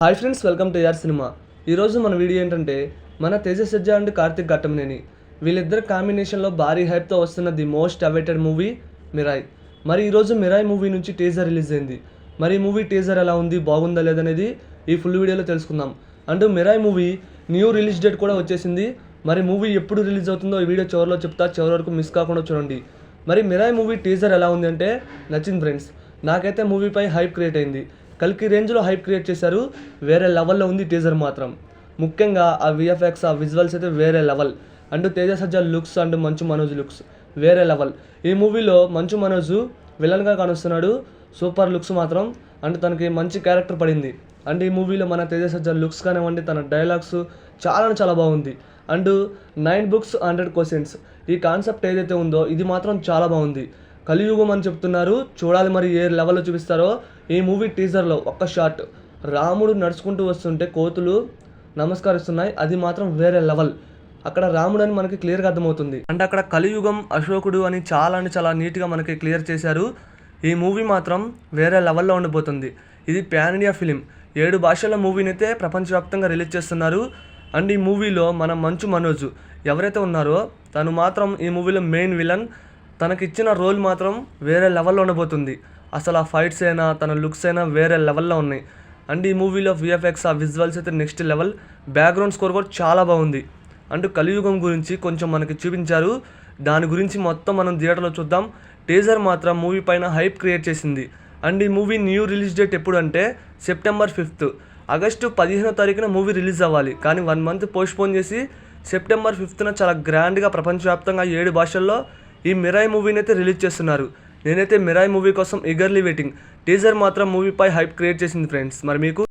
Hi friends, welcome to యార్ cinema. ఈరోజు మన వీడియో ఏంటంటే మన తేజ సజ్జా అండ్ కార్తిక్ ఘట్టమనేని వీళ్ళిద్దరు కాంబినేషన్లో భారీ హైప్తో వస్తున్న the most awaited movie Mirai. మరి ఈరోజు మిరాయ్ మూవీ నుంచి టీజర్ రిలీజ్ అయింది. మరి ఈ మూవీ టీజర్ ఎలా ఉంది, బాగుందా లేదనేది ఈ ఫుల్ వీడియోలో తెలుసుకుందాం. And Mirai movie new release date కూడా వచ్చేసింది. మరి మూవీ ఎప్పుడు రిలీజ్ అవుతుందో ఈ వీడియో చివరిలో చెప్తా, చివరి వరకు మిస్ కాకుండా చూడండి. మరి మిరాయ్ మూవీ టీజర్ ఎలా ఉంది అంటే నచ్చింది ఫ్రెండ్స్. నాకైతే మూవీపై హైప్ క్రియేట్ అయింది. కల్కి రేంజ్లో హైప్ క్రియేట్ చేశారు. వేరే లెవెల్లో ఉంది టీజర్ మాత్రం. ముఖ్యంగా ఆ విఎఫ్ఎక్స్, ఆ విజువల్స్ అయితే వేరే level. And Teja Sajja looks and Manchu Manoj looks వేరే లెవెల్. ఈ మూవీలో మంచు మనోజ్ విలన్గా కానొస్తున్నాడు. సూపర్ లుక్స్ మాత్రం. అండ్ తనకి మంచి క్యారెక్టర్ పడింది. అండ్ ఈ మూవీలో మన తేజ సజ్జా లుక్స్ కానివ్వండి, తన డైలాగ్స్ చాలా బాగుంది. అండ్ 9 books 100 questions ఈ కాన్సెప్ట్ ఏదైతే ఉందో ఇది మాత్రం చాలా బాగుంది. కలియుగం అని చెప్తున్నారు. చూడాలి మరి ఏ లెవెల్లో చూపిస్తారో. ఈ మూవీ టీజర్లో ఒక్క షాట్ రాముడు నడుచుకుంటూ వస్తుంటే కోతులు నమస్కరిస్తున్నాయి. అది మాత్రం వేరే లెవెల్. అక్కడ రాముడు అని మనకి క్లియర్గా అర్థమవుతుంది. అండ్ అక్కడ కలియుగం అశోకుడు అని చాలా నీట్గా మనకి క్లియర్ చేశారు. ఈ మూవీ మాత్రం వేరే లెవెల్లో ఉండిపోతుంది. ఇది ప్యాన్ ఇండియా ఫిలిం. 7 భాషల మూవీని అయితే ప్రపంచవ్యాప్తంగా రిలీజ్ చేస్తున్నారు. అండ్ ఈ మూవీలో మన మంచు మనోజ్ ఎవరైతే ఉన్నారో తను మాత్రం ఈ మూవీలో మెయిన్ విలన్. తనకిచ్చిన రోల్ మాత్రం వేరే లెవెల్లో ఉండబోతుంది. అసలు ఆ ఫైట్స్ అయినా తన లుక్స్ అయినా వేరే లెవెల్లో ఉన్నాయి. అండ్ ఈ మూవీలో విఎఫ్ఎక్స్, ఆ విజువల్స్ అయితే నెక్స్ట్ లెవెల్. బ్యాక్గ్రౌండ్ స్కోర్ కూడా చాలా బాగుంది. అండ్ కలియుగం గురించి కొంచెం మనకి చూపించారు. దాని గురించి మొత్తం మనం థియేటర్లో చూద్దాం. టీజర్ మాత్రం మూవీ పైన హైప్ క్రియేట్ చేసింది. అండ్ ఈ మూవీ న్యూ రిలీజ్ డేట్ ఎప్పుడు అంటే September 5th. ఆగస్టు 15వ తారీఖున మూవీ రిలీజ్ అవ్వాలి. కానీ 1 month పోస్ట్పోన్ చేసి September 5th చాలా గ్రాండ్గా ప్రపంచవ్యాప్తంగా 7 భాషల్లో ఈ మిరాయ్ మూవీని అయితే రిలీజ్ చేస్తున్నారు. నేనైతే మిరాయ్ మూవీ కోసం ఈగర్లీ వెయిటింగ్. టీజర్ మాత్రం మూవీపై హైప్ క్రియేట్ చేసింది ఫ్రెండ్స్. మరి మీకు